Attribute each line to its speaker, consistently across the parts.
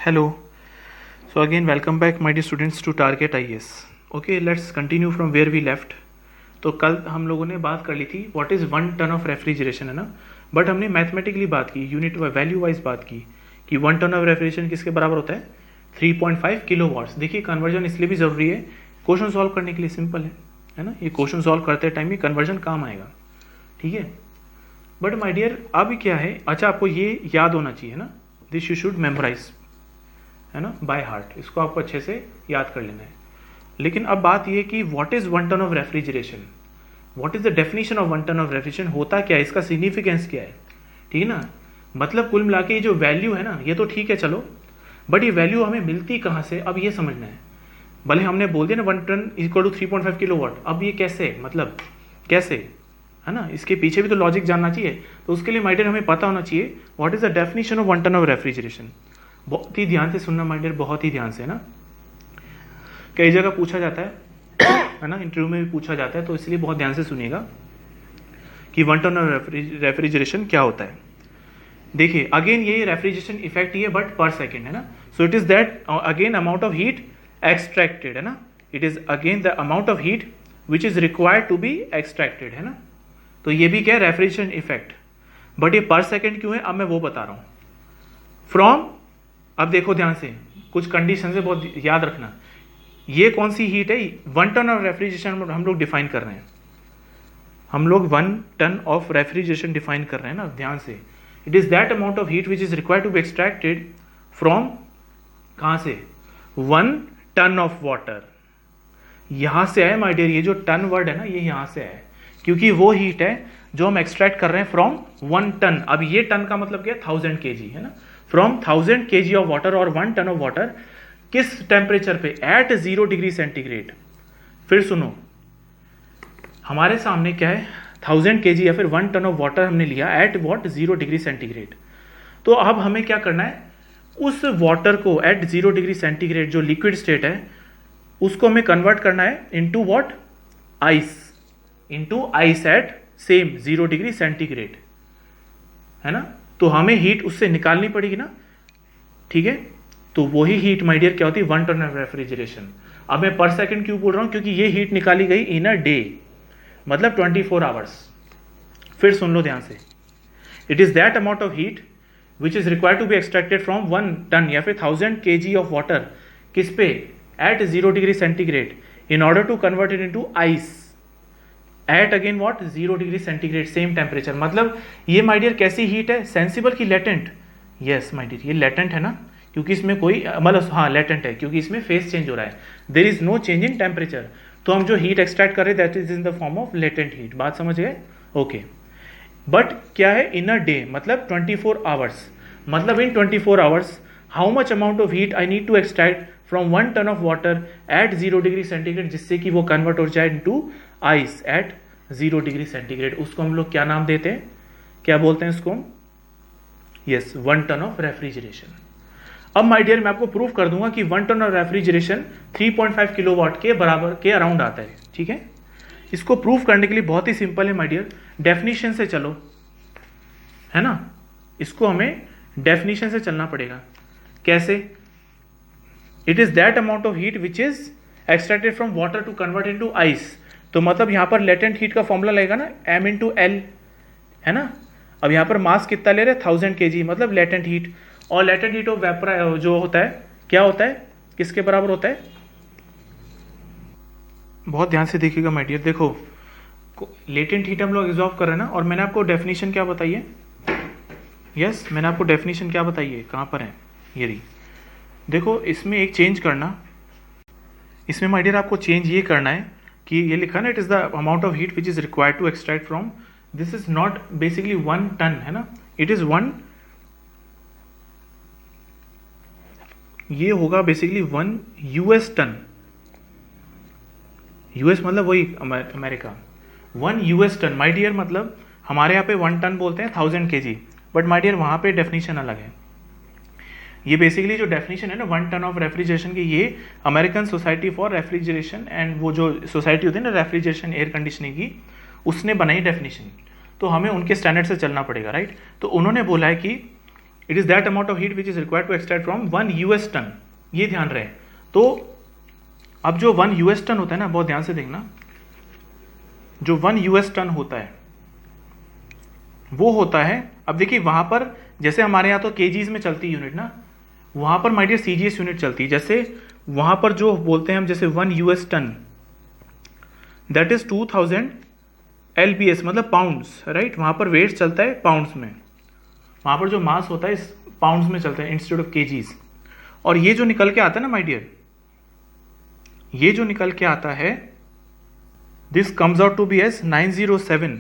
Speaker 1: Hello. So again, welcome back, my dear students, to Target IAS. Okay, let's continue from where we left. तो कल हम लोगों ने बात कर ली थी what is 1 ton of refrigeration, है ना. बट हमने मैथमेटिकली बात की, यूनिट वैल्यू वाइज बात की कि 1 टन ऑफ रेफ्रिजरेशन किसके बराबर होता है, 3.5 किलो वाट्स. देखिए कन्वर्जन इसलिए भी ज़रूरी है, क्वेश्चन सॉल्व करने के लिए सिंपल है ना. ये क्वेश्चन सॉल्व करते टाइम ये कन्वर्जन काम आएगा, ठीक है. बट माय डियर अब क्या है, अच्छा आपको ये याद होना चाहिए ना, दिस यू शुड मेमोराइज, है ना, बाय हार्ट. इसको आपको अच्छे से याद कर लेना है. लेकिन अब बात यह कि what is 1 ton of refrigeration, what is the definition of 1 ton of refrigeration, होता क्या है, इसका सिग्निफिकेंस क्या है, ठीक है ना. मतलब कुल मिला के ये जो वैल्यू है ना, ये तो ठीक है चलो, बट ये वैल्यू हमें मिलती कहाँ से, अब ये समझना है. भले हमने बोल दिया ना 1 ton equal to 3.5 kilowatt, अब ये कैसे, मतलब कैसे, है ना, इसके पीछे भी तो लॉजिक जानना चाहिए. तो उसके लिए माय डियर हमें पता होना चाहिए what is the definition of 1 ton of refrigeration. बहुत ही ध्यान से सुनना माय डियर, बहुत ही ध्यान से ना. कई जगह पूछा जाता है ना, इंटरव्यू में भी पूछा जाता है, तो इसलिए बहुत ध्यान से सुनिएगा कि 1 टन ऑफ रेफ्रिजरेशन क्या होता है. देखिए अगेन ये रेफ्रिजरेशन इफेक्ट ही है, बट पर सेकेंड, है ना. So it is that again amount of heat extracted, है ना. It is again the amount of heat which is required to be extracted, है ना. तो ये भी क्या है, रेफ्रिजरेशन इफेक्ट. बट ये पर सेकेंड क्यों है, अब मैं वो बता रहा हूं. फ्रॉम, अब देखो ध्यान से, कुछ कंडीशन से बहुत याद रखना. ये कौन सी हीट है, 1 टन ऑफ रेफ्रिजरेशन हम लोग डिफाइन कर रहे हैं, हम लोग 1 टन ऑफ रेफ्रिजरेशन डिफाइन कर रहे हैं ना, ध्यान से. It is that amount of heat which is required to be extracted from, कहां से, 1 टन ऑफ वाटर. यहां से आए माय डियर, ये जो टन वर्ड है ना, ये यहां से आए, क्योंकि वो हीट है जो हम एक्सट्रैक्ट कर रहे हैं फ्रॉम 1 टन. अब ये टन का मतलब क्या है, 1000 kg, है ना. फ्रॉम 1000 kg ऑफ वाटर और 1 टन ऑफ वाटर, किस टेम्परेचर पे, एट 0 डिग्री सेंटीग्रेड. फिर सुनो, हमारे सामने क्या है, 1000 kg या फिर 1 टन ऑफ वाटर हमने लिया एट व्हाट, 0 डिग्री सेंटीग्रेड. तो अब हमें क्या करना है, उस वाटर को एट 0 डिग्री सेंटीग्रेड जो लिक्विड स्टेट है, उसको हमें कन्वर्ट करना है into what, ice, into ice eight same 0 degree centigrade, है ना. तो हमें हीट उससे निकालनी पड़ेगी ना, ठीक है. तो वही हीट माय डियर क्या होती है, 1 टन ऑफ रेफ्रिजरेशन. अब मैं पर सेकंड क्यों बोल रहा हूं, क्योंकि ये हीट निकाली गई इन अ डे, मतलब 24 आवर्स. फिर सुन लो ध्यान से, it is that amount of heat which is required to be extracted from 1 ton या फिर 1000 kg ऑफ वाटर, किस पे, at 0 degree centigrade, in order to convert it into ice at again what, 0 degree centigrade, same temperature. मतलब ये my dear कैसी heat है, sensible की latent. Yes my dear, ये लेटेंट है ना, क्योंकि इसमें कोई, मतलब हाँ लेटेंट है, क्योंकि इसमें फेस चेंज हो रहा है, there is no change in temperature. तो हम जो हीट एक्सट्रैक्ट कर रहे हैं that is in the form of latent heat. बात समझ गए, ओके. बट क्या है, इन अ डे, मतलब 24 आवर्स, मतलब in 24 hours how much amount of heat I need to extract from 1 ton of water at 0 degree centigrade, जिससे कि वो कन्वर्ट हो जाए into ice at 0 degree centigrade. उसको हम लोग क्या नाम देते हैं, क्या बोलते हैं उसको, यस, 1 टन ऑफ रेफ्रिजरेशन. अब माय डियर मैं आपको प्रूव कर दूंगा कि 1 टन ऑफ रेफ्रिजरेशन 3.5 किलोवाट के बराबर के अराउंड आता है, ठीक है. इसको प्रूव करने के लिए बहुत ही सिंपल है माय डियर, डेफिनेशन से चलो, है ना. इसको हमें डेफिनेशन से चलना पड़ेगा. कैसे, it is that amount of heat which is extracted from water to convert into ice. तो मतलब यहां पर लेटेंट हीट का फॉर्मूला लगेगा ना, m इंटू एल, है ना. अब यहां पर मास कितना ले रहे हैं, 1000 kg, मतलब लेटेंट हीट. और लेटेंट हीट ऑफ वेपर जो होता है, क्या होता है, किसके बराबर होता है, बहुत ध्यान से देखिएगा माय डियर. देखो लेटेंट हीट हम लोग एब्जॉर्ब कर रहे हैं ना, और मैंने आपको डेफिनेशन क्या बताई है, यस मैंने आपको डेफिनेशन क्या बताई है, कहां पर है, ये रही. देखो इसमें एक चेंज करना, इसमें माय डियर आपको चेंज ये करना है कि ये लिखा ना, it is the amount of heat which is required to extract from, this is not basically 1 ton, है ना, इट इज 1, ये होगा बेसिकली 1 US टन, यूएस मतलब वही America, 1 US ton my dear. मतलब हमारे यहाँ पे 1 टन बोलते हैं 1000 kg, बट माय डियर वहाँ पे डेफिनेशन अलग है. ये बेसिकली जो डेफिनेशन है ना 1 टन ऑफ रेफ्रिजरेशन की, ये American society for refrigeration and वो जो सोसाइटी होती है ना रेफ्रिजरेशन एयर कंडीशनिंग की, उसने बनाई डेफिनेशन. तो हमें उनके स्टैंडर्ड से चलना पड़ेगा, राइट. तो उन्होंने बोला है कि it is that amount of heat which is required to extract from 1 US ton. ये ध्यान रहे। तो अब जो 1 US टन होता है ना, बहुत ध्यान से देखना, जो 1 US टन होता है वो होता है, अब देखिए वहां पर जैसे हमारे यहाँ तो केजीज में चलती है यूनिट ना, वहां पर माय डियर सीजीएस यूनिट चलती है। जैसे वहां पर जो बोलते हैं हम, जैसे 1 US ton that is 2000 LBS, मतलब पाउंड्स, राइट। वहां पर वेट चलता है पाउंड्स में, वहां पर जो मास होता है इस पाउंड्स में चलता है इंस्टेड ऑफ केजीज। और ये जो निकल के आता है ना माय डियर, ये जो निकल के आता है, this comes out to be as 907।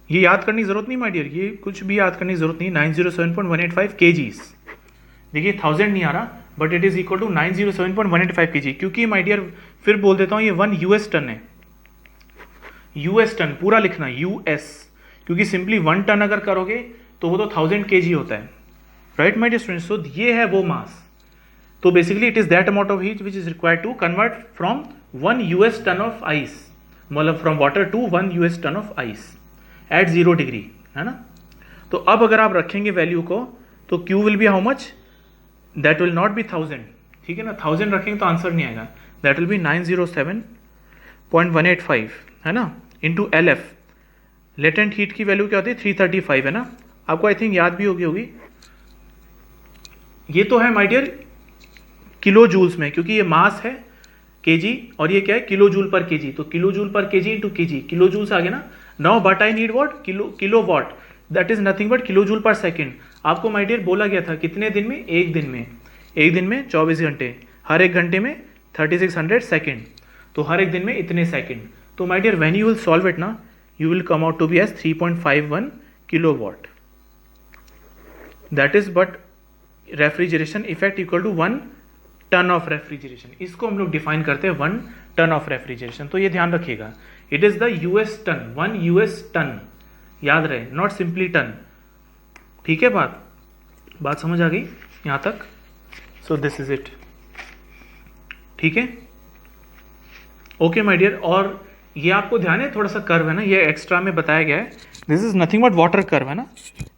Speaker 1: ये याद करने की जरूरत नहीं माय डियर, ये कुछ भी याद करने की जरूरत नहीं। 907.185 kgs। देखिए 1000 नहीं आ रहा, but it is equal to 907.185 kg, क्योंकि माय डियर फिर बोल देता हूं ये 1 US टन है। US टन पूरा लिखना US, क्योंकि सिंपली 1 टन अगर करोगे तो वो तो 1000 kg होता है, right my dear students. So ये है वो मास। तो basically it is that amount of heat which is required to convert from 1 US ton of ice, मतलब from water to 1 US ton of ice at 0 degree, है ना। तो अब अगर आप रखेंगे वैल्यू को, तो Q will be how much, that will not be 1000, ठीक है ना। 1000 रखेंगे तो आंसर नहीं आएगा, दैट विल बी 907.185, है ना, इंटू LF। लेटेंट हीट की वैल्यू क्या होती है 335, है ना। आपको आई थिंक याद भी होगी। ये तो है माय डियर किलो जूल्स में, क्योंकि ये मास है केजी और ये क्या है किलो जूल पर केजी, तो kilo joule per KG into KG, kilo joules आ गया ना। Now but I need what, kilo watt, that is nothing but kilo joule per second. आपको माय डियर बोला गया था कितने दिन में, एक दिन में 24 घंटे, हर एक घंटे में 3600 सेकेंड, तो हर एक दिन में इतने सेकेंड। तो my dear when you will solve it ना, you will come out to be as 3.51 kilowatt. That is but refrigeration effect equal to 1 ton of refrigeration. इसको हम लोग डिफाइन करते हैं 1 टन ऑफ रेफ्रिजरेशन। तो ये ध्यान रखिएगा, it is the US ton, 1 US ton, याद रहे, नॉट सिंपली टन, ठीक है। बात समझ आ गई यहां तक। सो दिस इज इट, ठीक है, ओके माय डियर। और ये आपको ध्यान है, थोड़ा सा कर्व है ना, ये एक्स्ट्रा में बताया गया है, this is nothing but water curve, है ना।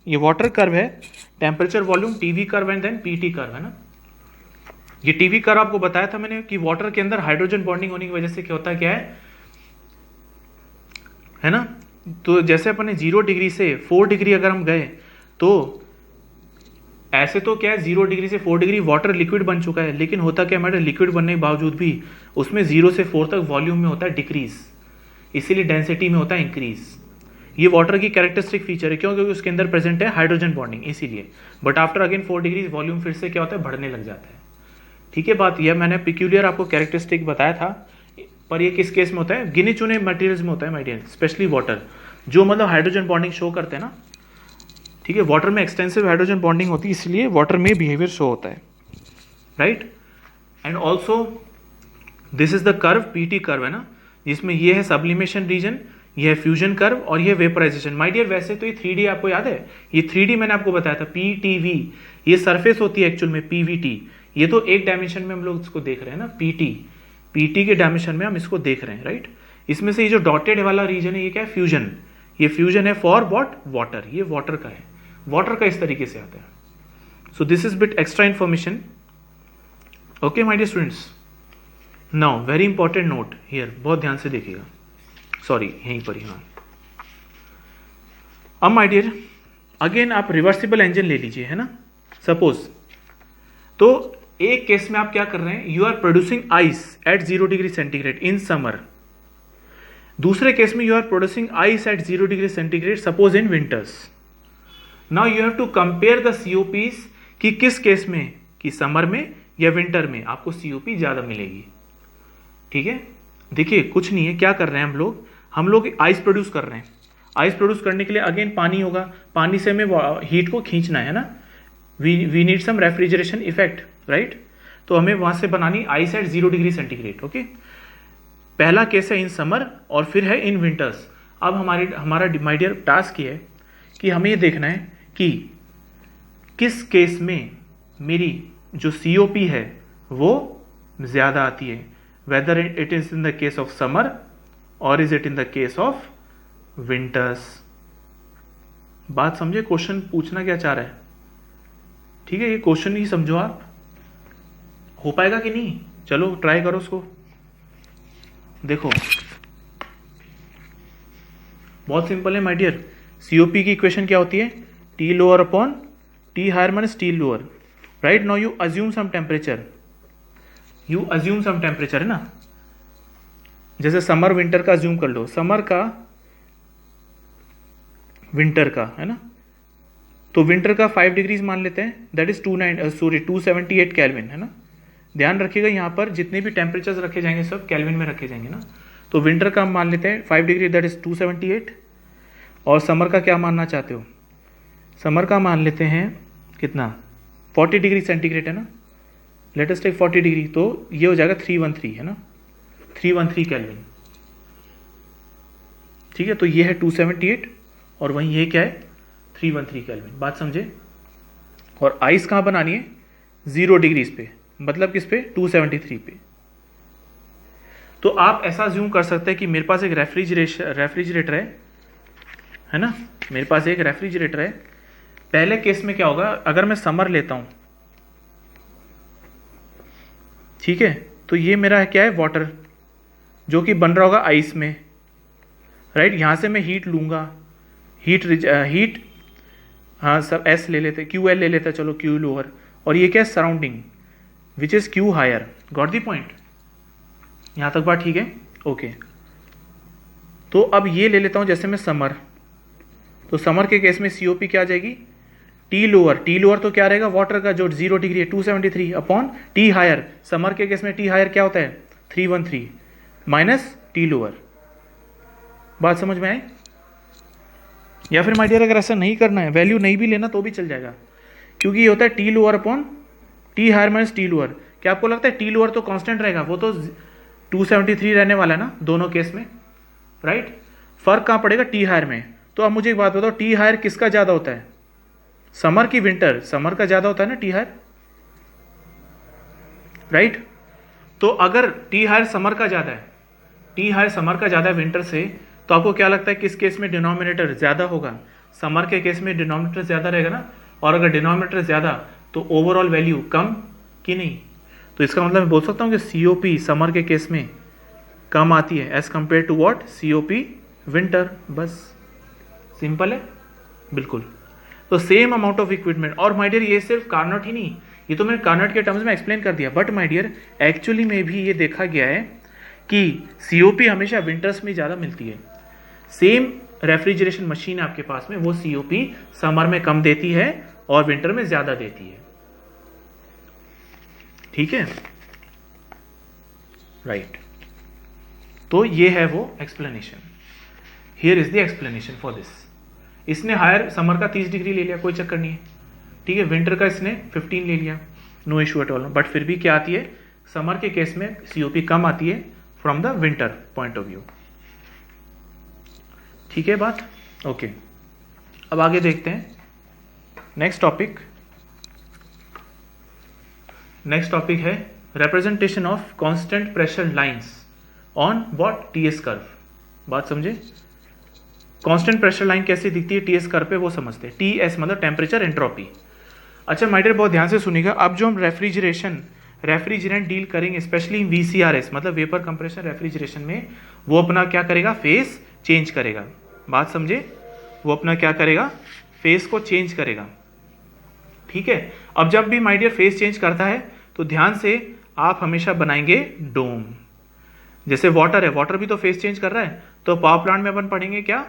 Speaker 1: ये वाटर कर्व है, temperature volume TV curve and then PT curve, है ना। ये TV कर्व आपको बताया था मैंने कि वाटर के अंदर हाइड्रोजन बॉन्डिंग होने की वजह से क्या होता है, क्या है ना। तो जैसे अपने 0 डिग्री से 4 डिग्री अगर हम गए, तो ऐसे तो क्या है 0 डिग्री से 4 डिग्री वाटर लिक्विड बन चुका है, लेकिन होता क्या हमारे लिक्विड बनने के बावजूद भी उसमें 0 से 4 तक वॉल्यूम में होता है डिक्रीज, इसीलिए डेंसिटी में होता है इंक्रीज। ये वाटर की कैरेक्टरिस्टिक फीचर है, क्यों, क्योंकि उसके अंदर प्रेजेंट है हाइड्रोजन बॉन्डिंग, इसीलिए। But after again 4 degree volume फिर से क्या होता है, बढ़ने लग जाता है, ठीक है। बात यह मैंने पिक्यूलियर आपको कैरेक्टरिस्टिक बताया था, पर ये किस केस में होता है, गिने चुने मटेरियल्स में होता है माय डियर, स्पेशली वाटर, जो मतलब हाइड्रोजन बॉन्डिंग शो करते हैं ना, ठीक है। वाटर में एक्सटेंसिव हाइड्रोजन बॉन्डिंग होती है, इसलिए वाटर में बिहेवियर शो होता है, right. And also this is the curve, PT curve, है ना, जिसमें ये है सब्लिमेशन रीजन, ये है फ्यूजन कर्व और ये वेपराइजेशन। माय डियर वैसे तो ये 3D आपको याद है, ये 3D मैंने आपको बताया था, PTV, ये सरफेस होती है एक्चुअल में PVT। ये तो एक डायमेंशन में हम लोग इसको देख रहे हैं ना, PT के डायमेंशन में हम इसको देख रहे हैं, राइट। इसमें से ये जो डॉटेड वाला रीजन है, ये क्या है, फ्यूजन। ये फ्यूजन है फॉर व्हाट, वाटर, ये वाटर का है, वाटर का इस तरीके से आता है। So this is bit extra information, okay my dear students. Now very important note here, बहुत ध्यान से देखिएगा, सॉरी यहीं पर ही, हाँ। अब माय डियर अगेन आप रिवर्सिबल इंजन ले लीजिए, है ना, सपोज। तो एक केस में आप क्या कर रहे हैं, you are producing ice at 0 degree centigrade in summer. दूसरे केस में you are producing ice at 0 degree centigrade suppose in winters. Now you have to compare the COPs कि किस केस में, कि समर में या विंटर में आपको COP ज्यादा मिलेगी, ठीक है। देखिए कुछ नहीं है, क्या कर रहे हैं हम लोग आइस प्रोड्यूस कर रहे हैं। आइस प्रोड्यूस करने के लिए अगेन पानी होगा, पानी से हमें हीट को खींचना है ना, we need some refrigeration effect, right. तो हमें वहां से बनानी ice at 0 degree centigrade, okay. पहला केस है इन समर और फिर है इन विंटर्स। अब हमारा माय डियर टास्क ये है कि हमें ये देखना है कि किस केस में मेरी जो COP है वो ज्यादा आती है, whether it is in the case of summer or is it in the case of winters। बात समझे, क्वेश्चन पूछना क्या चाह रहा है, ठीक है, ये क्वेश्चन ही समझो आप, हो पाएगा कि नहीं, चलो ट्राई करो उसको। देखो बहुत सिंपल है माय डियर, सीओपी की इक्वेशन क्या होती है, T lower upon T higher minus T lower, right. Now you assume some temperature, है ना, जैसे समर विंटर का अज्यूम कर लो, समर का विंटर का, है ना, तो विंटर का 5 डिग्रीज मान लेते हैं, दैट इज 278 केल्विन, है ना। ध्यान रखिएगा यहाँ पर जितने भी टेम्परेचर्स रखे जाएंगे सब केल्विन में रखे जाएंगे ना। तो विंटर का मान लेते हैं 5 डिग्री, दैट इज 278, और समर का क्या मानना चाहते हो, समर का मान लेते हैं कितना, 40 डिग्री सेंटीग्रेड, है ना, लेट अस टेक 40 डिग्री, तो ये हो जाएगा 313, है ना, 313 केल्विन, ठीक है। तो ये है 278 और वहीं ये क्या है 313 केल्विन, बात समझे। और आइस कहाँ बनानी है, 0 डिग्रीज पे, मतलब किस पे, 273 पे। तो आप ऐसा ज्यूम कर सकते हैं कि मेरे पास एक रेफ्रिजरेटर है ना, मेरे पास एक रेफ्रिजरेटर है। पहले केस में क्या होगा, अगर मैं समर लेता हूं, ठीक है, तो ये मेरा है क्या है, वाटर, जो कि बन रहा होगा आइस में, राइट। यहां से मैं हीट लूंगा, हीट हाँ सब एस ले लेते, क्यू एल ले लेते, चलो क्यू लोअर, और ये क्या है, surrounding which is Q higher, got the point, यहां तक बात ठीक है, ओके। तो अब ये ले लेता हूं जैसे मैं समर, तो समर के केस में सीओपी क्या आ जाएगी, टी लोअर तो क्या रहेगा, वाटर का जो 0 डिग्री है 273 अपॉन टी हायर, समर के केस में टी हायर क्या होता है 313 माइनस टी लोअर, बात समझ में आए। या फिर माय डियर अगर ऐसा नहीं करना है, वैल्यू नहीं भी लेना तो भी चल जाएगा, क्योंकि ये होता है T lower upon T higher minus T lower. क्या आपको लगता है टी लोअर तो कांस्टेंट रहेगा, वो तो 273 रहने वाला है ना दोनों केस में, राइट। फर्क कहां पड़ेगा, टी हायर में। तो अब मुझे एक बात बताओ, टी हायर किसका ज्यादा होता है, समर की विंटर, समर का ज्यादा होता है ना टी हायर, राइट। तो अगर टी हायर समर का ज्यादा है, टी हायर समर का ज्यादा है विंटर से, तो आपको क्या लगता है किस केस में डिनोमिनेटर ज्यादा होगा, समर के केस में डिनोमिनेटर ज्यादा रहेगा ना। और अगर डिनोमिनेटर ज्यादा तो ओवरऑल वैल्यू कम कि नहीं। तो इसका मतलब मैं बोल सकता हूं कि सीओपी समर के केस में कम आती है as compare to what, COP winter, बस सिंपल है बिल्कुल। तो सेम अमाउंट ऑफ इक्विपमेंट, और माय डियर ये सिर्फ कार्नोट ही नहीं, ये तो मैंने कार्नोट के टर्म्स में एक्सप्लेन कर दिया, बट माय डियर एक्चुअली में भी ये देखा गया है कि सीओपी हमेशा विंटर्स में ज़्यादा मिलती है। सेम रेफ्रिजरेशन मशीन आपके पास में, वो सीओपी समर में कम देती है और विंटर में ज़्यादा देती है, ठीक है, राइट। तो ये है वो explanation, here is the explanation for this. इसने हायर समर का 30 डिग्री ले लिया, कोई चक्कर नहीं है, ठीक है, विंटर का इसने 15 ले लिया, no issue at all, but फिर भी क्या आती है, समर के केस में सीओपी कम आती है from the winter point of view, ठीक है बात, ओके। अब आगे देखते हैं नेक्स्ट टॉपिक है representation of constant pressure lines on what, TS curve, बात समझे। कांस्टेंट प्रेशर लाइन कैसे दिखती है टीएस कर्व पे, वो समझते हैं। टीएस मतलब टेम्परेचर एंट्रोपी। अच्छा माय डियर बहुत ध्यान से सुनिएगा, अब जो हम रेफ्रिजरेंट डील करेंगे, स्पेशली वीसीआरएस मतलब वेपर कंप्रेशन रेफ्रिजरेशन में, वो अपना क्या करेगा, फेस चेंज करेगा, बात समझे, वो अपना क्या करेगा, फेस को चेंज करेगा, ठीक है। अब जब भी माय डियर फेस चेंज करता है तो ध्यान से आप हमेशा बनाएंगे डोम, जैसे वाटर है, वाटर भी तो फेस चेंज कर रहा है, तो पावर प्लांट में अपन पढ़ेंगे क्या,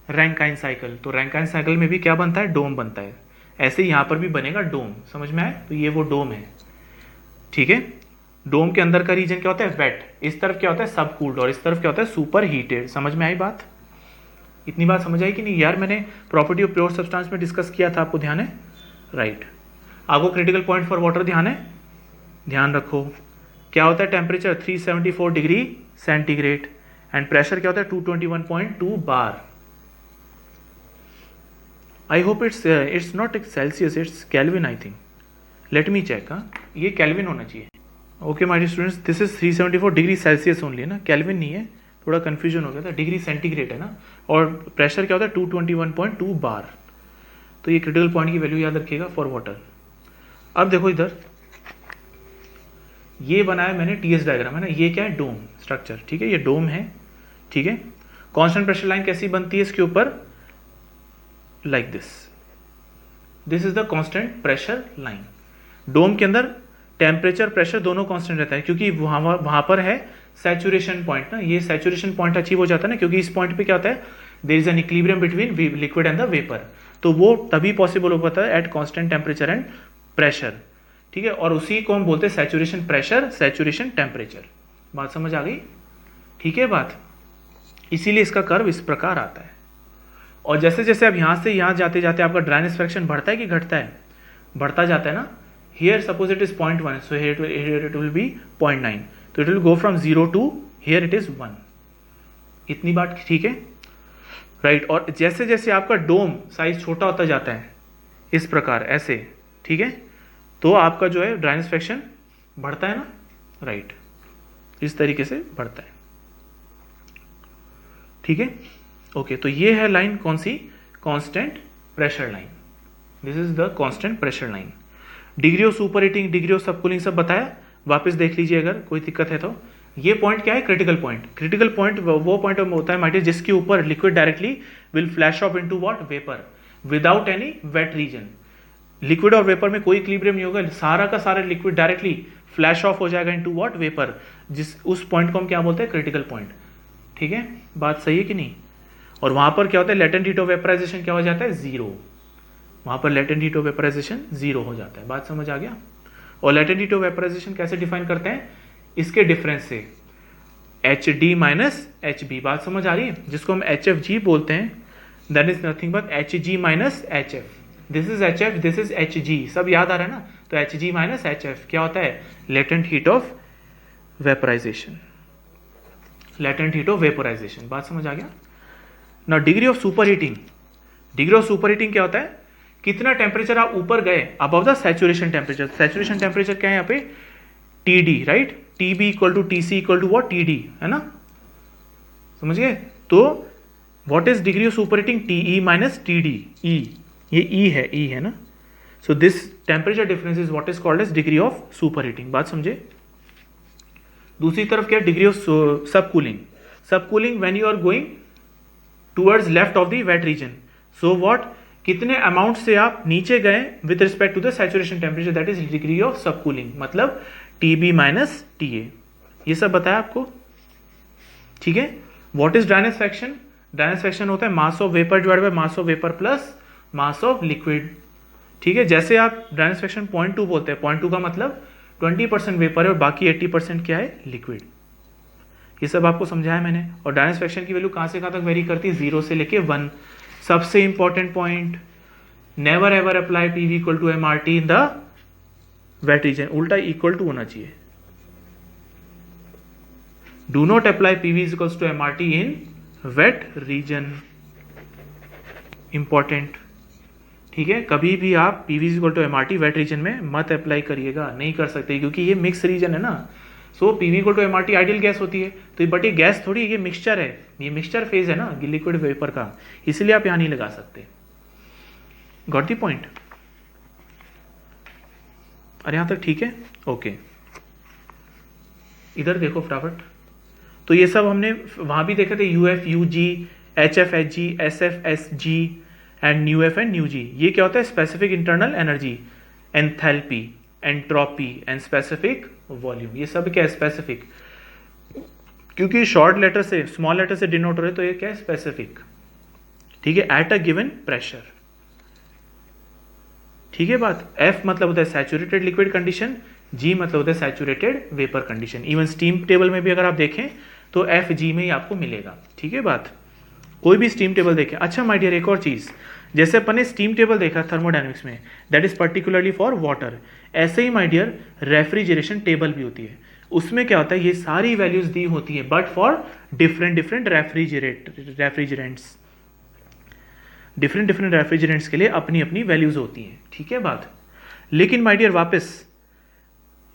Speaker 1: रैंकाइन साइकिल, तो रैंकाइन साइकिल में भी क्या बनता है, डोम बनता है। ऐसे यहां पर भी बनेगा डोम, समझ में आए, तो ये वो डोम है, ठीक है। डोम के अंदर का रीजन क्या होता है, वेट, इस तरफ क्या होता है सब कूल्ड, और इस तरफ क्या होता है सुपर हीटेड, समझ में आई बात, इतनी बात समझ आई कि नहीं यार, मैंने प्रॉपर्टी ऑफ प्योर सब्सटेंस में डिस्कस किया था, आपको ध्यान है, राइट। आपको क्रिटिकल पॉइंट फॉर वाटर ध्यान है, ध्यान रखो, क्या होता है temperature 374 degree centigrade, and pressure क्या होता है 221.2 bar. I hope it's not Celsius, it's kelvin I think, let me check, ये केल्विन होना चाहिए, okay my dear students, this is 374 degree Celsius only है ना, केल्विन नहीं है, थोड़ा कंफ्यूजन हो गया था, डिग्री सेंटीग्रेड है ना, और प्रेशर क्या होता है 221.2 बार। तो ये क्रिटिकल पॉइंट की वैल्यू याद रखिएगा फॉर वाटर, अब देखो इधर ये बनाया मैंने टीएस डायग्राम, है ना, ये क्या है, डोम स्ट्रक्चर, ठीक है, ये डोम है, ठीक है। कांस्टेंट प्रेशर लाइन कैसी बनती है इसके ऊपर, like this is the constant pressure line. Dome के अंदर टेम्परेचर प्रेशर दोनों कांस्टेंट रहता है, क्योंकि वहां पर है सैचुरेशन पॉइंट ना, ये सैचुरेशन पॉइंट अचीव हो जाता है ना, क्योंकि इस पॉइंट पे क्या होता है, there is an equilibrium between liquid and the vapour, तो वो तभी पॉसिबल हो पाता है at constant temperature and pressure, ठीक है। और उसी को हम बोलते हैं सैचुरेशन प्रेशर, सैचुरेशन टेम्परेचर। बात समझ आ गई, ठीक है बात। इसीलिए इसका कर्व इस प्रकार आता है। और जैसे जैसे आप यहां से यहां जाते जाते आपका ड्राइनेस फ्रैक्शन बढ़ता है कि घटता है, बढ़ता जाता है ना। Here suppose it is 0.1, so here it will be 0.9, तो it will go from 0 to here it is 1। इतनी बात ठीक है, राइट। और जैसे जैसे आपका डोम साइज छोटा होता जाता है इस प्रकार ऐसे, ठीक है, तो आपका जो है ड्राइनेस फ्रैक्शन बढ़ता है ना, राइट, इस तरीके से बढ़ता है, ठीक है, ओके। तो ये है लाइन कौन सी, constant pressure line, this is the constant pressure line. Degree of super heating, degree of subcooling सब बताया, वापस देख लीजिए अगर कोई दिक्कत है तो। ये पॉइंट क्या है, क्रिटिकल पॉइंट। क्रिटिकल पॉइंट वो पॉइंट होता है माइडियर जिसके ऊपर liquid directly will flash off into what, vapour, without any wet region. Liquid और वेपर में कोई इक्विलिब्रियम नहीं होगा, सारा का सारा लिक्विड डायरेक्टली फ्लैश ऑफ हो जाएगा इनटू व्हाट, वेपर, जिस उस पॉइंट को हम क्या बोलते हैं, क्रिटिकल पॉइंट, ठीक है। बात सही है कि नहीं। और वहां पर क्या होता है, लेटेंट हीट ऑफ वेपराइजेशन क्या हो जाता है, जीरो। वहां पर latent heat of vaporisation zero हो जाता है। बात समझ आ गया। और लेटेंट हीट ऑफ वेपराइजेशन कैसे डिफाइन करते हैं, इसके डिफरेंस से, H D minus H B. बात समझ आ रही है, जिसको हम एच एफ जी बोलते हैं, that is nothing but H G minus H F. This is H F, this is H G, सब याद आ रहा है ना। तो H G minus H F क्या होता है, latent heat of vaporisation, latent heat of vaporisation. बात समझ आ गया ना। Degree of super heating, degree of super heating क्या होता है, कितना टेम्परेचर आप ऊपर गए above the saturation temperature. Saturation temperature क्या है यहाँ पे, T D, right, T B equal to T C equal to what, T D, है ना, समझ गए। तो what is degree of super heating, T E minus T D, E, ये ई है ना। So this temperature difference is what is called as degree of super heating. बात समझे। दूसरी तरफ क्या, डिग्री ऑफ सब cooling. Subcooling when you are going towards left of the wet region, so what, कितने amount से आप नीचे गए with respect to the saturation temperature, that is degree of सब कूलिंग, मतलब T B minus T A. ये सब बताया आपको, ठीक है। What is dryness fraction, dryness fraction होता है mass of vapour divide by mass of vapour plus mass of liquid, ठीक है। जैसे आप ड्राइनेस फ्रैक्शन 0.2 बोलते हैं, 0.2 का मतलब 20% वेपर है और बाकी 80% क्या है, लिक्विड। ये सब आपको समझाया मैंने। और ड्राइनेस फ्रैक्शन की वैल्यू कहां से कहां तक वेरी करती है, 0 से लेके 1। सबसे important point, never ever apply PV equal to M R T in the wet region, उल्टा इक्वल टू होना चाहिए। Do not apply PV equals to M R T in wet region, important, ठीक है। कभी भी आप PV equal to M R T wet region में मत अप्लाई करिएगा, नहीं कर सकते, क्योंकि ये मिक्स रीजन है ना। So PV equal to M R T ideal gas होती है, तो बट ये गैस थोड़ी, ये मिक्सचर है, ये मिक्सचर फेज है ना लिक्विड वेपर का, इसलिए आप यहां नहीं लगा सकते। Got the point. अरे यहां तक ठीक है, ओके। इधर देखो फटाफट। तो ये सब हमने वहां भी देखे थे, U F U G, H F H G, S F S G and nu F and nu G. ये क्या होता है, specific internal energy, enthalpy, entropy and specific volume. ये सब क्या है, स्पेसिफिक, क्योंकि शॉर्ट लेटर से, स्मॉल लेटर से डिनोट हो रहे, तो ये क्या है, स्पेसिफिक, ठीक है, एट अ गिवन प्रेशर, ठीक है बात। एफ मतलब होता है सैचुरेटेड लिक्विड कंडीशन, जी मतलब होता है saturated vapour condition. Even steam table में भी अगर आप देखें तो एफ जी में ही आपको मिलेगा, ठीक है बात। कोई भी स्टीम टेबल देखें। अच्छा माय डियर, एक और चीज, जैसे अपन ने स्टीम टेबल देखा थर्मोडायनेमिक्स में, that is particularly for water, ऐसे ही माय डियर रेफ्रिजरेशन टेबल भी होती है। उसमें क्या होता है, ये सारी वैल्यूज दी होती है, but for different different refrigerants, different different refrigerants के लिए अपनी अपनी वैल्यूज होती हैं, ठीक है बात। लेकिन माय डियर वापस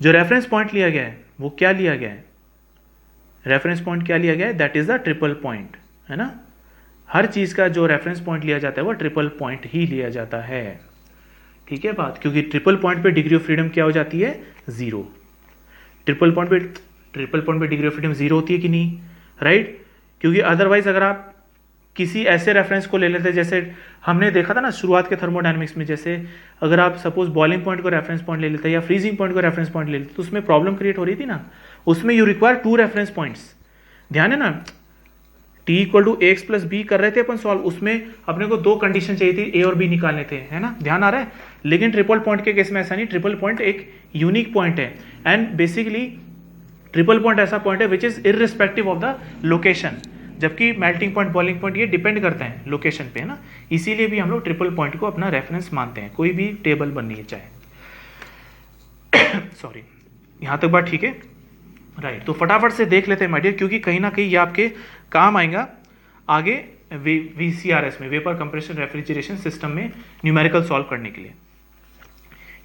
Speaker 1: जो रेफरेंस पॉइंट लिया गया है वो क्या लिया गया है, रेफरेंस पॉइंट क्या लिया गया है, that is the triple point, है ना। हर चीज का जो रेफरेंस पॉइंट लिया जाता है वो ट्रिपल पॉइंट ही लिया जाता है, ठीक है बात, क्योंकि ट्रिपल पॉइंट पे डिग्री ऑफ फ्रीडम क्या हो जाती है, 0। ट्रिपल पॉइंट पे डिग्री ऑफ फ्रीडम 0 होती है कि नहीं, राइट। क्योंकि अदरवाइज अगर आप किसी ऐसे रेफरेंस को ले लेते, जैसे हमने देखा था ना शुरुआत के थर्मोडायनेमिक्स में, जैसे अगर आप सपोज बॉइलिंग पॉइंट को रेफरेंस पॉइंट ले लेते या फ्रीजिंग पॉइंट को रेफरेंस पॉइंट ले लेते, तो उसमें प्रॉब्लम क्रिएट हो रही थी ना। उसमें यू रिक्वायर 2 रेफरेंस पॉइंट्स। ध्यान है ना, t equal to X plus B कर रहे थे अपन सॉल्व, उसमें अपने को 2 कंडीशन चाहिए थी, ए और बी निकालने थे, है ना, ध्यान आ रहा है। लेकिन ट्रिपल पॉइंट के केस में ऐसा नहीं, ट्रिपल पॉइंट एक यूनिक पॉइंट है, एंड बेसिकली ट्रिपल पॉइंट ऐसा पॉइंट है which is irrespective of the location, जबकि मेल्टिंग पॉइंट, बॉइलिंग पॉइंट ये डिपेंड करते हैं लोकेशन पे, है ना। इसीलिए भी हम लोग ट्रिपल पॉइंट को अपना रेफरेंस मानते हैं, कोई भी टेबल बननी है चाहे। सॉरी, यहां तक बात ठीक है, राइट। तो फटाफट से देख लेते हैं माय डियर, क्योंकि कहीं ना कहीं ये आपके काम आएगा आगे VCRS में, वेपर कंप्रेशन रेफ्रिजरेशन सिस्टम में न्यूमेरिकल सॉल्व करने के लिए।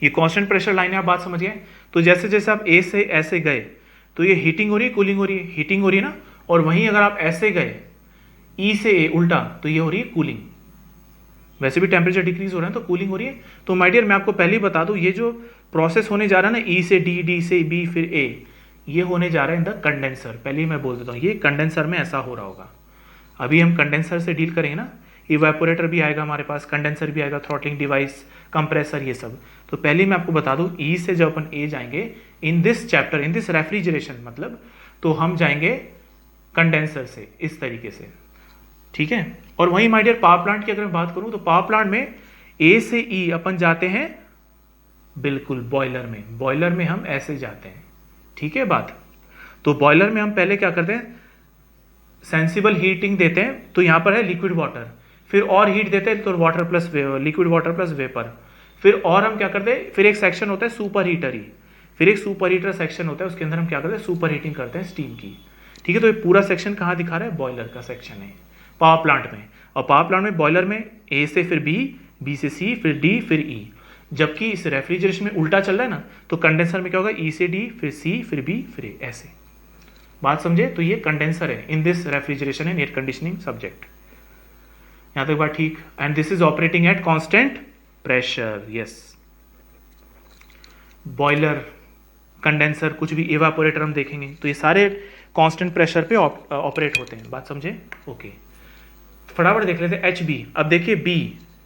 Speaker 1: ये कांस्टेंट प्रेशर लाइन है, आप बात समझिए। तो जैसे जैसे आप ए से ऐसे गए तो ये हीटिंग हो रही है, कूलिंग हो रही है, हीटिंग हो रही है ना। और वहीं अगर आप ऐसे गए ई से ए उल्टा, तो ये हो रही है कूलिंग। वैसे भी टेम्परेचर डिक्रीज हो रहा है तो कूलिंग हो रही है। तो माय डियर मैं आपको पहले ही बता दूं, ये जो प्रोसेस होने जा रहा है ना, ई से डी, डी से बी, फिर ए, ये होने जा रहा है इन द कंडेंसर। पहले ही मैं बोल देता हूँ, ये कंडेंसर में ऐसा हो रहा होगा। अभी हम कंडेंसर से डील करेंगे ना, इवेपोरेटर भी आएगा हमारे पास, कंडेंसर भी आएगा, थ्रॉटलिंग डिवाइस, कंप्रेसर, ये सब। तो पहले मैं आपको बता दूं, ई से जब अपन ए जाएंगे in this chapter, in this refrigeration मतलब, तो हम जाएंगे कंडेंसर से इस तरीके से, ठीक है। और वहीं माय डियर पावर प्लांट की अगर मैं बात करूं, तो पावर प्लांट में ए से ई अपन जाते हैं बिल्कुल बॉयलर में, बॉयलर में हम ऐसे जाते हैं, ठीक है बात। तो बॉयलर में हम पहले क्या करते हैं, सेंसिबल हीटिंग देते हैं, तो यहां पर है लिक्विड वाटर, फिर और हीट देते हैं तो water plus liquid water plus vapour, फिर और हम क्या करते हैं, फिर एक सेक्शन होता है सुपर हीटर ही, फिर एक सुपर हीटर सेक्शन होता है, उसके अंदर हम क्या करते हैं, सुपर हीटिंग करते हैं स्टीम की, ठीक है। तो ये पूरा सेक्शन कहां दिखा रहा है, बॉयलर का सेक्शन है पावर प्लांट में। और पावर प्लांट में बॉयलर में ए से फिर बी, बी से सी, फिर डी, फिर ई। जबकि इस रेफ्रिजरेशन में उल्टा चल रहा है ना, तो कंडेंसर में क्या होगा, ई से डी, फिर सी, फिर बी, फिर ए, ऐसे। बात समझे। तो ये कंडेंसर है in this refrigeration and air conditioning subject. यहां तक बात ठीक। And this is operating at constant pressure, yes. Boiler, condenser, कुछ भी इवेपोरेटर हम देखेंगे तो ये सारे कांस्टेंट प्रेशर पे ऑपरेट होते हैं। बात समझे, ओके। फटाफट देख लेते हैं एच बी। अब देखिए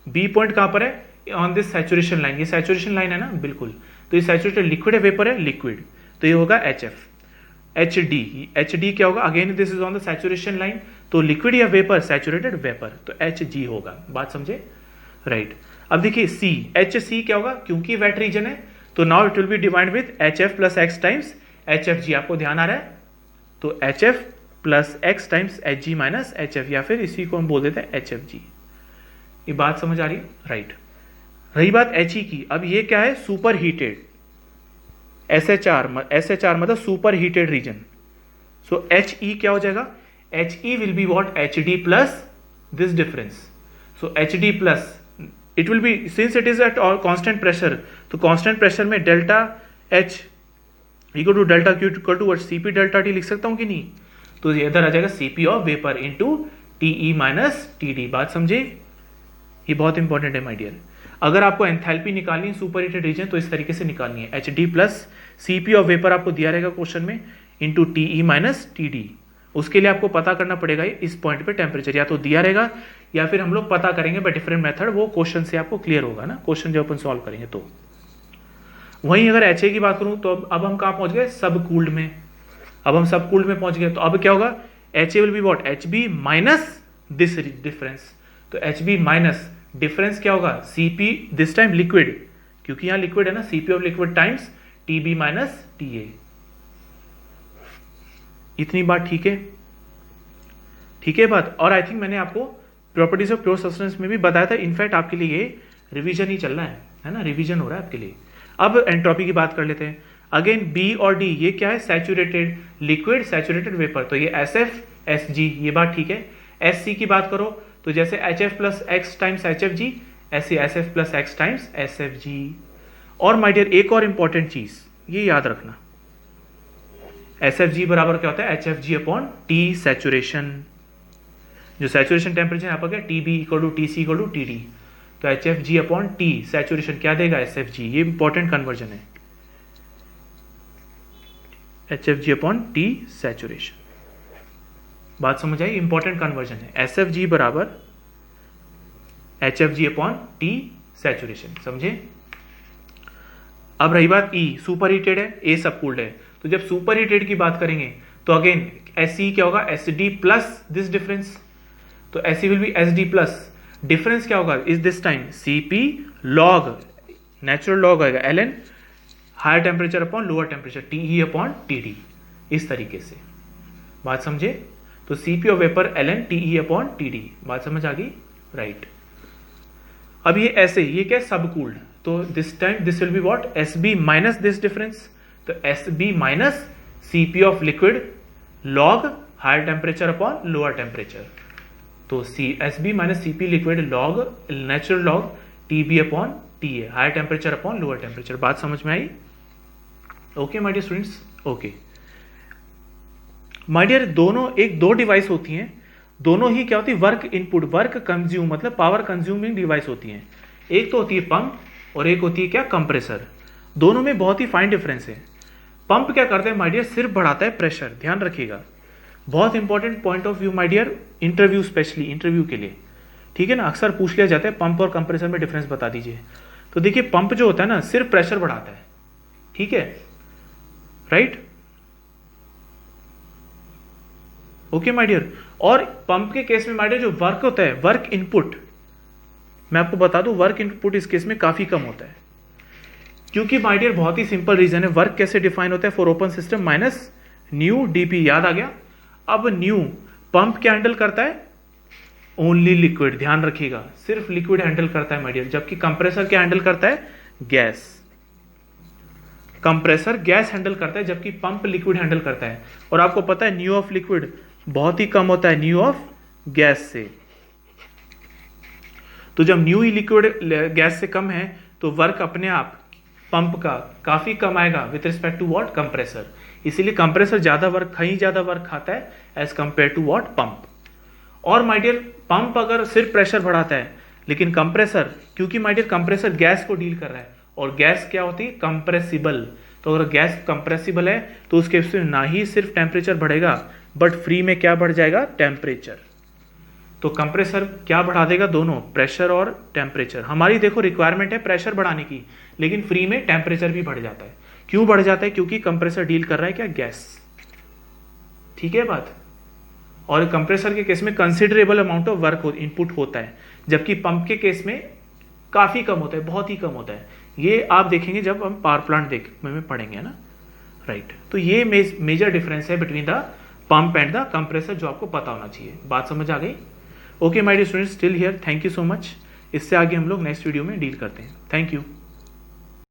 Speaker 1: बी पॉइंट कहां पर है, ऑन दिस सैचुरेशन लाइन। ये सैचुरेशन लाइन है ना, बिल्कुल। तो ये सैचुरेटेड लिक्विड है, वेपर है, लिक्विड, तो ये होगा एच एफ। एच डी क्या होगा, again this is on the saturation line, तो लिक्विड या वेपर, सैचुरेटेड वेपर, तो एच जी होगा। बात समझे, राइट। अब देखिए सी, एच सी क्या होगा, क्योंकि वेट रीजन है, तो now it will B divide with H F plus X times H F जी। आपको ध्यान आ रहा है, तो H F plus X times H G minus H F, या फिर इसी को हम बोल देते हैं एच एफ जी। ये बात समझ आ रही है, राइट। रही बात एच ई की, अब ये क्या है, सुपर हीटेड, SHR मतलब super heated region. So H E क्या हो जाएगा, H E will be what, H D plus this difference. So H D plus it will be, since it is at all constant pressure, तो constant pressure में delta H equal to delta Q equal to CP delta T लिख सकता हूं कि नहीं। तो ये इधर आ जाएगा CP of vapour into TE minus T D. बात समझे, ये बहुत इंपॉर्टेंट है माय डियर। अगर आपको एंथैल्पी निकालनी है सुपर हीटेड रीजन, तो इस तरीके से निकालनी है, H D plus CP of vapour आपको दिया रहेगा क्वेश्चन में, into TE minus T D. उसके लिए आपको पता करना पड़ेगा इस पॉइंट पे टेम्परेचर, या तो दिया रहेगा या फिर हम लोग पता करेंगे बाय डिफरेंट मेथड, वो क्वेश्चन से आपको क्लियर होगा ना, क्वेश्चन जो अपन सॉल्व करेंगे। तो वहीं अगर एच ए की बात करूं, तो अब हम कहां पहुंच गए, सब कूल्ड में। अब हम सब कूल्ड में पहुंच गए, तो अब क्या होगा, H A will be what, H B minus this difference. तो एच बी माइनस डिफरेंस क्या होगा, सीपी दिस टाइम लिक्विड, क्योंकि यहां लिक्विड है ना, CP of liquid times TB minus TA. इतनी बात ठीक है, ठीक है बात। और आई थिंक मैंने आपको प्रॉपर्टीज ऑफ प्योर सब्सटेंस में भी बताया था, इनफैक्ट आपके लिए ये रिवीजन ही चल रहा है ना, रिवीजन हो रहा है आपके लिए। अब एंट्रोपी की बात कर लेते हैं। अगेन बी और डी, ये क्या है, सैचुरेटेड लिक्विड, सैचुरेटेड वेपर, तो ये एस एफ एस जी, ये बात ठीक है। एस सी की बात करो, तो जैसे H F plus X times H F G, ऐसे S F plus X times S F G. और माय डियर एक और इंपॉर्टेंट चीज ये याद रखना, एस एफ जी बराबर क्या होता है, H F G upon T saturation. जो सैचुरेशन टेम्परेचर यहाँ पर क्या, T B equal to T C equal to T D. तो HFG अपॉन T सैचुरेशन क्या देगा SFG, ये इंपॉर्टेंट कन्वर्जन है, HFG अपॉन T सैचुरेशन। बात समझ आई, इंपॉर्टेंट कन्वर्जन है, SFG बराबर HFG अपॉन T सैचुरेशन, समझे। अब रही बात E, सुपर हीटेड है, A सब कूल्ड है, तो जब सुपर हीटेड की बात करेंगे तो अगेन SE क्या होगा, SD प्लस दिस डिफरेंस, तो SE will be SD plus difference क्या होगा is this time CP log natural log आएगा ln higher temperature upon lower temperature TE upon TD, इस तरीके से। बात समझे, तो CP of vapour ln TE upon TD, बात समझ आ गई, राइट। अब ये ऐसे, ये क्या सब कूल्ड, तो this time this will be what SB minus this difference, तो SB minus CP of liquid log higher temperature upon lower temperature, तो SB minus CP liquid log natural log TB upon TA higher temperature upon lower temperature. बात समझ में आई, okay my dear students, okay my dear, दोनों एक दो device होती हैं, दोनों ही क्या होती है वर्क इनपुट वर्क कंज्यूम मतलब पावर कंज्यूमिंग डिवाइस होती हैं। एक तो होती है पंप और एक होती है क्या कंप्रेसर, दोनों में बहुत ही फाइन डिफरेंस है। पंप क्या करता है माय डियर, सिर्फ बढ़ाता है प्रेशर, ध्यान रखिएगा, बहुत important point of view my dear, interview specially interview के लिए, ठीक है ना, अक्सर पूछ लिया जाता है पंप और कंप्रेसर में डिफरेंस बता दीजिए। तो देखिए पंप जो होता है ना सिर्फ प्रेशर बढ़ाता है, ठीक है, राइट, ओके माय डियर। और पंप के केस में माय डियर जो वर्क होता है वर्क इनपुट, मैं आपको बता दूं वर्क इनपुट इस केस में काफी कम होता है, क्योंकि माय डियर बहुत ही सिंपल रीजन है, वर्क कैसे डिफाइन होता है for open system minus new DP, याद आ गया। अब न्यू पंप क्या हैंडल करता है, ओनली लिक्विड, ध्यान रखिएगा सिर्फ लिक्विड हैंडल करता है माय डियर, जबकि कंप्रेसर क्या हैंडल करता है, गैस, कंप्रेसर गैस हैंडल करता है जबकि पंप लिक्विड हैंडल करता है। और आपको पता है न्यू ऑफ लिक्विड बहुत ही कम होता है न्यू ऑफ गैस से, तो जब न्यू ही लिक्विड गैस से कम है तो वर्क अपने आप पंप का काफी कम आएगा with respect to what compressor, इसीलिए कंप्रेसर ज्यादा वर्क कहीं ज्यादा वर्क खाता है as compare to what pump. और माय डियर पंप अगर सिर्फ प्रेशर बढ़ाता है, लेकिन कंप्रेसर, क्योंकि माय डियर कंप्रेसर गैस को डील कर रहा है और गैस क्या होती है कंप्रेसिबल, तो अगर गैस कंप्रेसिबल है तो उसके उसमें ना ही सिर्फ टेम्परेचर बढ़ेगा बट फ्री में क्या बढ़ जाएगा टेम्परेचर, तो कंप्रेसर क्या बढ़ा देगा दोनों प्रेशर और टेम्परेचर। हमारी देखो रिक्वायरमेंट है प्रेशर बढ़ाने की, लेकिन फ्री में टेम्परेचर भी बढ़ जाता है, क्यों बढ़ जाता है, क्योंकि कंप्रेसर डील कर रहा है क्या गैस, ठीक है बात। और कंप्रेसर के केस में considerable amount of work input होता है, जबकि पंप के केस में काफी कम होता है, बहुत ही कम होता है। ये आप देखेंगे जब हम पावर प्लांट देखने में पढ़ेंगे ना, राइट। तो ये मेजर डिफरेंस है between the pump and the compressor, जो आपको पता होना चाहिए। बात समझ आ गई, okay my dear students, still here, thank you so much. इससे आगे हम लोग नेक्स्ट वीडियो में डील करते हैं, थैंक यू।